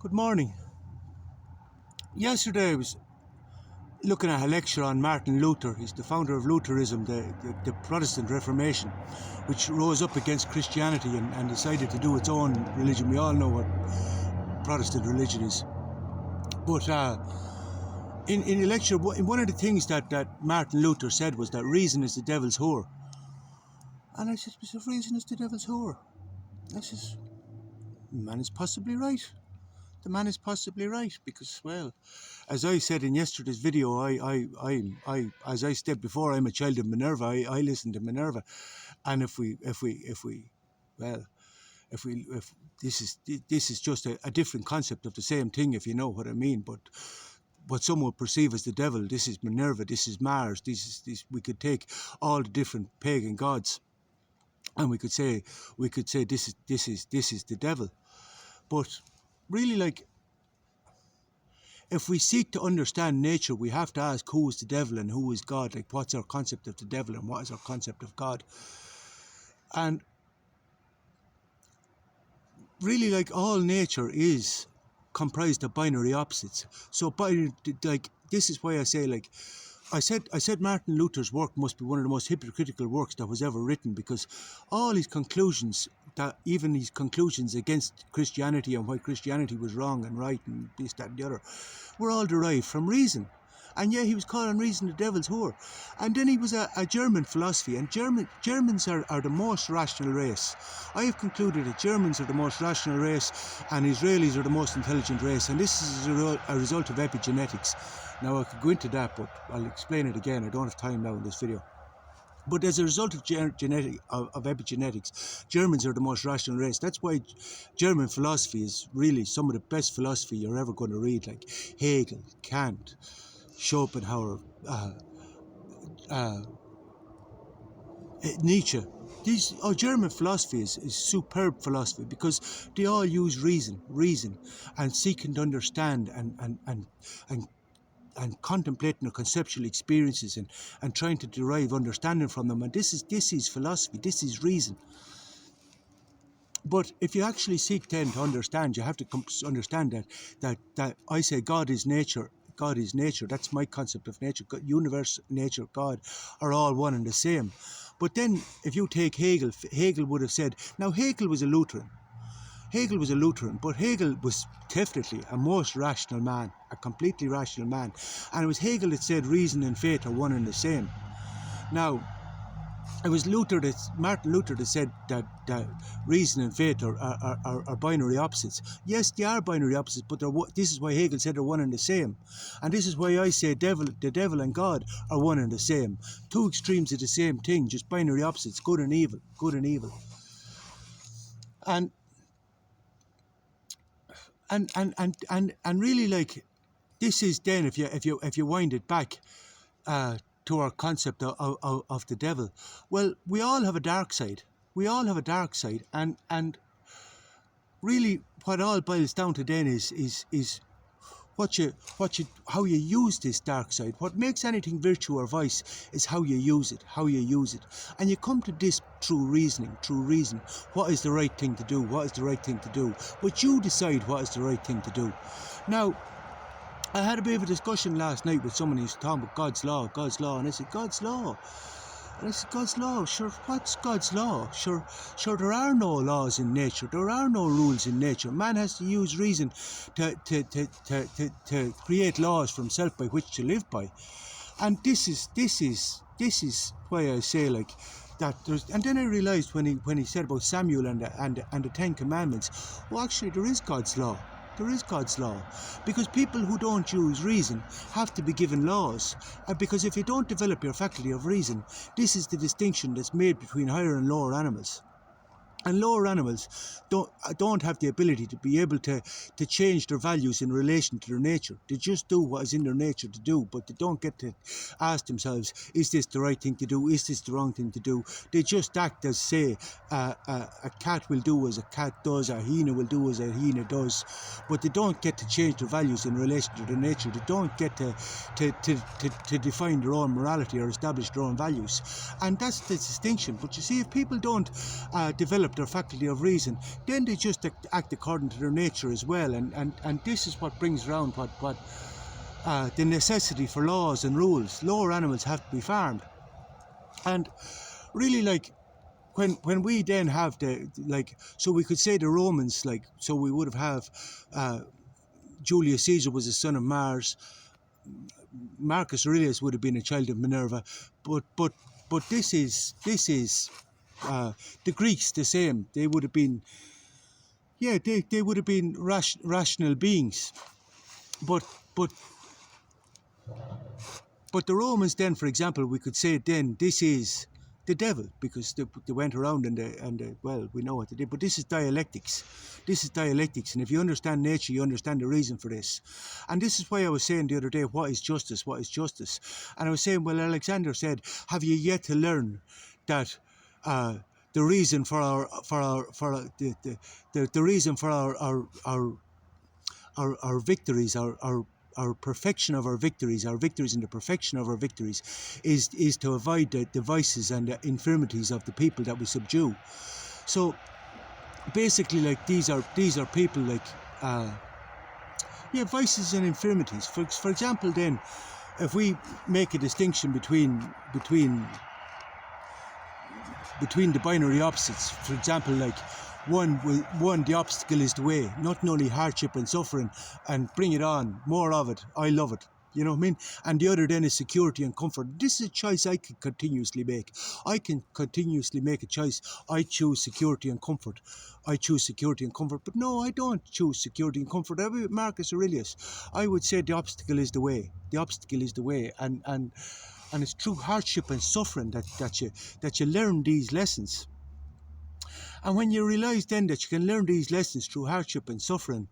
Good morning. Yesterday I was looking at a lecture on Martin Luther. He's the founder of Lutheranism, the Protestant Reformation, which rose up against Christianity and decided to do its own religion. We all know what Protestant religion is. But in the lecture, one of the things that Martin Luther said was that reason is the devil's whore. And I said, if reason is the devil's whore, I says, the man is possibly right. The man is possibly right because, well, as I said in yesterday's video, as I said before, I'm a child of Minerva. I listen to Minerva, and if this is just a different concept of the same thing, if you know what I mean. But what some would perceive as the devil, this is Minerva, this is Mars, this. We could take all the different pagan gods, and we could say this is the devil, but really, like, if we seek to understand nature, we have to ask who is the devil and who is God. Like, what's our concept of the devil and what is our concept of God? And really, like, all nature is comprised of binary opposites. So, like, this is why I say, like, I said Martin Luther's work must be one of the most hypocritical works that was ever written, because all his conclusions, that even his conclusions against Christianity and why Christianity was wrong and right and this, that and the other, were all derived from reason. And yet he was calling reason the devil's whore. And then he was a German philosophy, and Germans are the most rational race. I have concluded that Germans are the most rational race and Israelis are the most intelligent race, and this is a result of epigenetics. Now, I could go into that, but I'll explain it again. I don't have time now in this video. But as a result of epigenetics, Germans are the most rational race. That's why German philosophy is really some of the best philosophy you're ever going to read, like Hegel, Kant, Schopenhauer, Nietzsche. German philosophy is superb philosophy because they all use reason and seeking to understand and contemplating their conceptual experiences and trying to derive understanding from them. And this is philosophy, this is reason. But if you actually seek then to understand, you have to understand that I say God is nature. God is nature. That's my concept of nature. God, universe, nature, God are all one and the same. But then if you take Hegel, Hegel would have said, now Hegel was a Lutheran. But Hegel was definitely a most rational man, a completely rational man. And it was Hegel that said reason and fate are one and the same. Now, it was Martin Luther that said that reason and fate are binary opposites. Yes, they are binary opposites, but this is why Hegel said they're one and the same. And this is why I say the devil and God are one and the same. Two extremes of the same thing, just binary opposites, good and evil. And really, like, this is then, if you wind it back to our concept of the devil, well, we all have a dark side. And really what all boils down to then is how you use this dark side. What makes anything virtue or vice is how you use it. And you come to this through reason. What is the right thing to do? But you decide what is the right thing to do. Now, I had a bit of a discussion last night with someone who's talking about God's law, and I said, God's law? And I said, God's law? Sure, what's God's law? Sure, there are no laws in nature. There are no rules in nature. Man has to use reason to create laws for himself by which to live by. And this is why I say, like, that there's, and then I realised when he said about Samuel and the Ten Commandments, well, actually there is God's law. Because people who don't use reason have to be given laws. Because if you don't develop your faculty of reason, this is the distinction that's made between higher and lower animals. And lower animals don't have the ability to be able to change their values in relation to their nature. They just do what is in their nature to do, but they don't get to ask themselves, is this the right thing to do? Is this the wrong thing to do? They just act as, say, a cat will do as a cat does, a hyena will do as a hyena does, but they don't get to change their values in relation to their nature. They don't get to define their own morality or establish their own values. And that's the distinction. But you see, if people don't develop develop their faculty of reason, then they just act according to their nature as well. And this is what brings around what the necessity for laws and rules. Lower animals have to be farmed. And really, like, when we then have so we could say the Romans, like, so we would have Julius Caesar was a son of Mars, Marcus Aurelius would have been a child of Minerva, but this is the Greeks the same. They would have been, yeah, they would have been rational beings, but the Romans then, for example, we could say then this is the devil, because they went around and well, we know what they did, but this is dialectics. This is dialectics, and if you understand nature, you understand the reason for this. And this is why I was saying the other day, what is justice? What is justice? And I was saying, well, Alexander said, have you yet to learn that the reason for the reason for our victories, our perfection of our victories and the perfection of our victories is to avoid the vices and the infirmities of the people that we subdue. So basically, like, these are people like vices and infirmities. For example, then, if we make a distinction between the binary opposites, for example, like, one, the obstacle is the way, not only hardship and suffering, and bring it on, more of it, I love it, you know what I mean? And the other then is security and comfort. This is a choice I can continuously make. I can continuously make a choice. I choose security and comfort. I choose security and comfort, but no, I don't choose security and comfort. Marcus Aurelius, I would say the obstacle is the way. The obstacle is the way, and it's through hardship and suffering that you learn these lessons. And when you realise then that you can learn these lessons through hardship and suffering,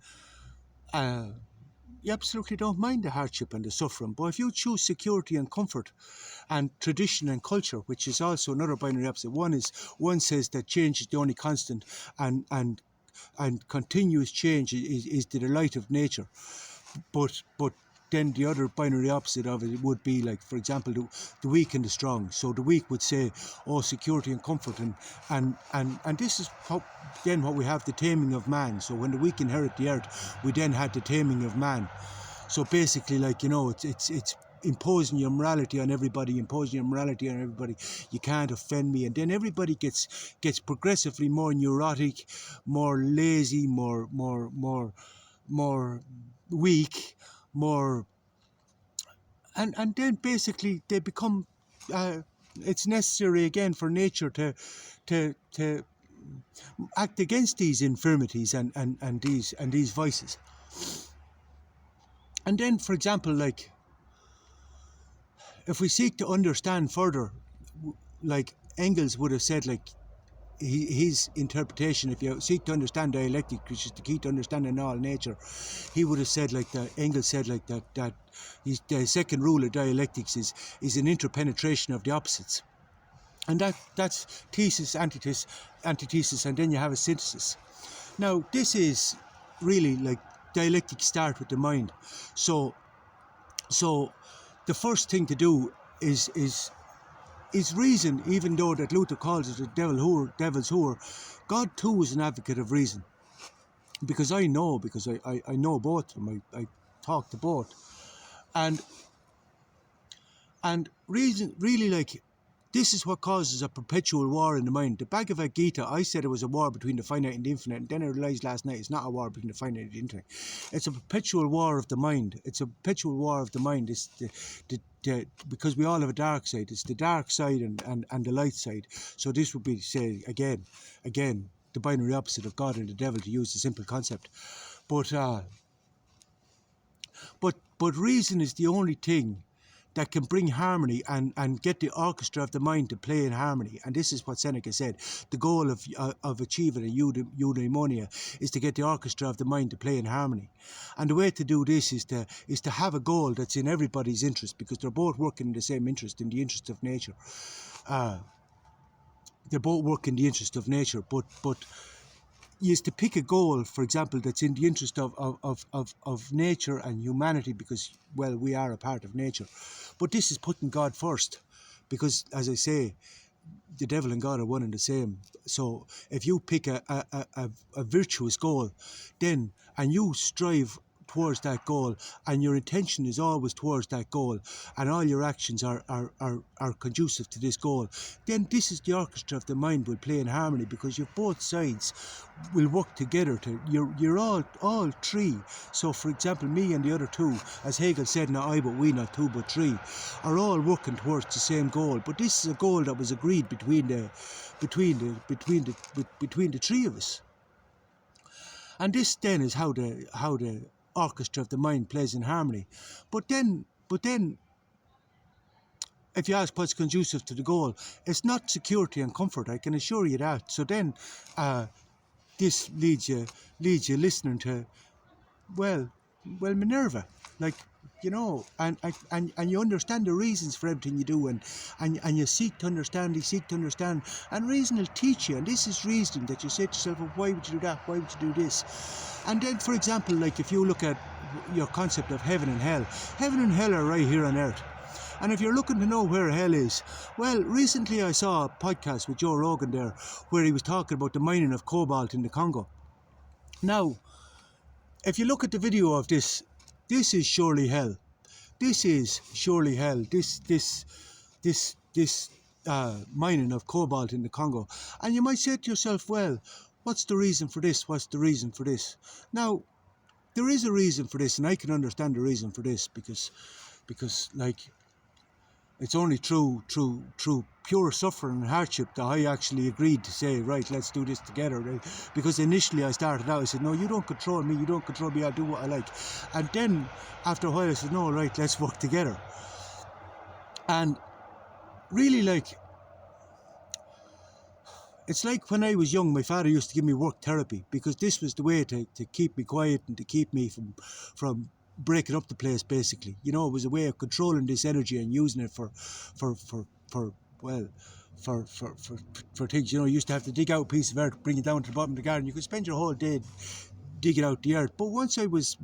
you absolutely don't mind the hardship and the suffering. But if you choose security and comfort and tradition and culture, which is also another binary opposite, one says that change is the only constant, and continuous change is the delight of nature. But then the other binary opposite of it would be, like, for example, the weak and the strong. So the weak would say, oh, security and comfort, and this is what we have, the taming of man. So when the weak inherit the earth, we then had the taming of man. So basically, like, you know, it's imposing your morality on everybody, you can't offend me, and then everybody gets progressively more neurotic, more lazy, more weak, more, and then basically they become it's necessary again for nature to act against these infirmities and these vices. And then, for example, like, if we seek to understand further, like Engels would have said, like, his interpretation, if you seek to understand dialectic, which is the key to understanding all nature, he would have said, like, that Engels said, like, that the second rule of dialectics is an interpenetration of the opposites, and that's thesis, antithesis, and then you have a synthesis. Now, this is really, like, dialectics start with the mind. So the first thing to do is reason, even though that Luther calls it a devil's whore. God too is an advocate of reason, because I know both of them. I talk to both, and reason, really, like, this is what causes a perpetual war in the mind. The Bhagavad Gita, I said it was a war between the finite and the infinite, and then I realised last night it's not a war between the finite and the infinite. It's a perpetual war of the mind. It's a perpetual war of the mind. It's because we all have a dark side. It's the dark side and the light side. So this would be, say, again, the binary opposite of God and the devil, to use the simple concept. But reason is the only thing that can bring harmony and get the orchestra of the mind to play in harmony. And this is what Seneca said. The goal of achieving a eudaimonia is to get the orchestra of the mind to play in harmony. And the way to do this is to have a goal that's in everybody's interest, because they're both working in the same interest, in the interest of nature. They both work in the interest of nature, but is to pick a goal, for example, that's in the interest of nature and humanity, because, well, we are a part of nature. But this is putting God first, because, as I say, the devil and God are one and the same. So if you pick a virtuous goal, then, and you strive towards that goal, and your intention is always towards that goal, and all your actions are conducive to this goal, then this is the orchestra of the mind will play in harmony, because you both sides will work together to you're all three. So for example, me and the other two, as Hegel said, not I but we, not two but three, are all working towards the same goal. But this is a goal that was agreed between the three of us. And this then is how the orchestra of the mind plays in harmony. But then if you ask what's conducive to the goal, it's not security and comfort, I can assure you that. So then this leads you listening to well Minerva, like, you know, and you understand the reasons for everything you do, and you seek to understand, and reason will teach you. And this is reasoning that you say to yourself, well, why would you do that, why would you do this? And then, for example, like if you look at your concept of heaven and hell are right here on earth. And if you're looking to know where hell is, well, recently I saw a podcast with Joe Rogan there where he was talking about the mining of cobalt in the Congo. Now, if you look at the video of this is surely hell. This is surely hell. This mining of cobalt in the Congo. And you might say to yourself, well, what's the reason for this? What's the reason for this? Now, there is a reason for this, and I can understand the reason for this, because like, it's only through pure suffering and hardship that I actually agreed to say, right, let's do this together. Right? Because initially I started out, I said, no, you don't control me, I'll do what I like. And then after a while I said, no, right, let's work together. And really, like, it's like when I was young, my father used to give me work therapy, because this was the way to keep me quiet and to keep me from breaking up the place, basically. You know, it was a way of controlling this energy and using it for things. You know, you used to have to dig out a piece of earth, bring it down to the bottom of the garden. You could spend your whole day digging out the earth. But once I was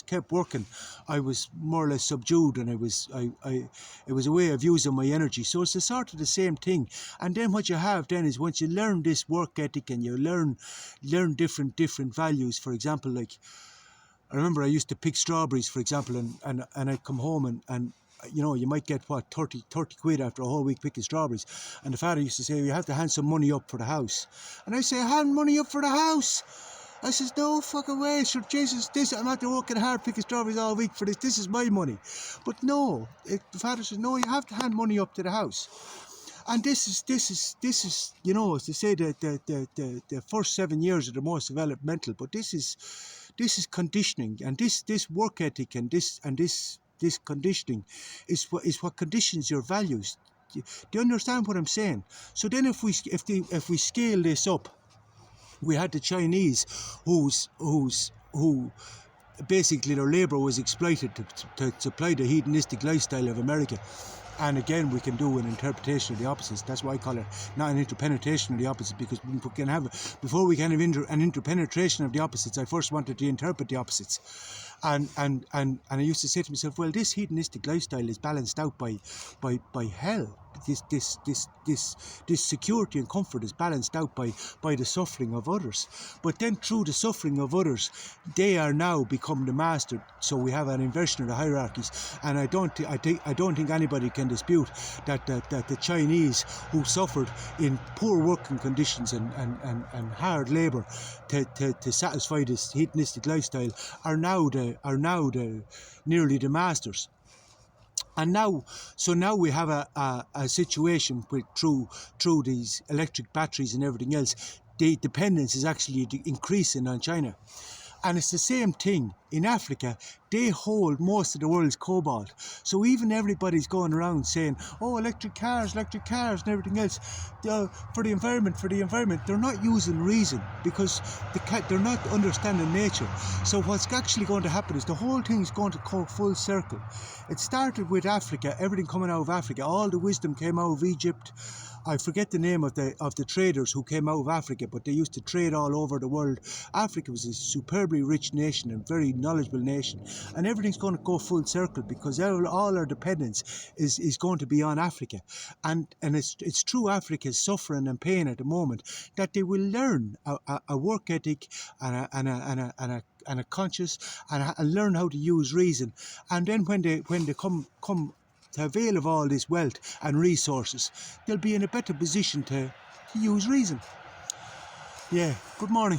kept working, I was more or less subdued, and it was a way of using my energy. So it's a sort of the same thing. And then what you have then is, once you learn this work ethic and you learn different values, for example, like, I remember I used to pick strawberries, for example, and I'd come home and you know, you might get, 30 quid after a whole week picking strawberries. And the father used to say, you have to hand some money up for the house. And I say, hand money up for the house? I says, no fucking way, sure, Jesus, I'm after working hard picking strawberries all week for this is my money. But no, the father says, no, you have to hand money up to the house. And this is, you know, as they say, the first 7 years are the most developmental, but this is conditioning, and this work ethic and this conditioning is what conditions your values. Do you understand what I'm saying? So then if we scale this up, we had the Chinese who basically their labour was exploited to supply the hedonistic lifestyle of America. And again, we can do an interpretation of the opposites. That's why I call it not an interpenetration of the opposites, because before we can have an interpenetration of the opposites, I first wanted to interpret the opposites. And I used to say to myself, well, this hedonistic lifestyle is balanced out by hell. This security and comfort is balanced out by the suffering of others. But then through the suffering of others, they are now become the master. So we have an inversion of the hierarchies. And I don't think anybody can dispute that the Chinese, who suffered in poor working conditions and hard labour to satisfy this hedonistic lifestyle, are now nearly the masters. And now we have a situation where through these electric batteries and everything else, the dependence is actually increasing on China. And it's the same thing in Africa. They hold most of the world's cobalt. So even everybody's going around saying, oh, electric cars and everything else, for the environment. They're not using reason, because they're not understanding nature. So what's actually going to happen is the whole thing's going to go full circle. It started with Africa, everything coming out of Africa. All the wisdom came out of Egypt. I forget the name of the traders who came out of Africa, but they used to trade all over the world. Africa was a superbly rich nation and very knowledgeable nation, and everything's going to go full circle because all our dependence is going to be on Africa, and it's through Africa's suffering and pain at the moment that they will learn a work ethic and a conscious and learn how to use reason, and then when they come to avail of all this wealth and resources, they'll be in a better position to use reason. Yeah, good morning.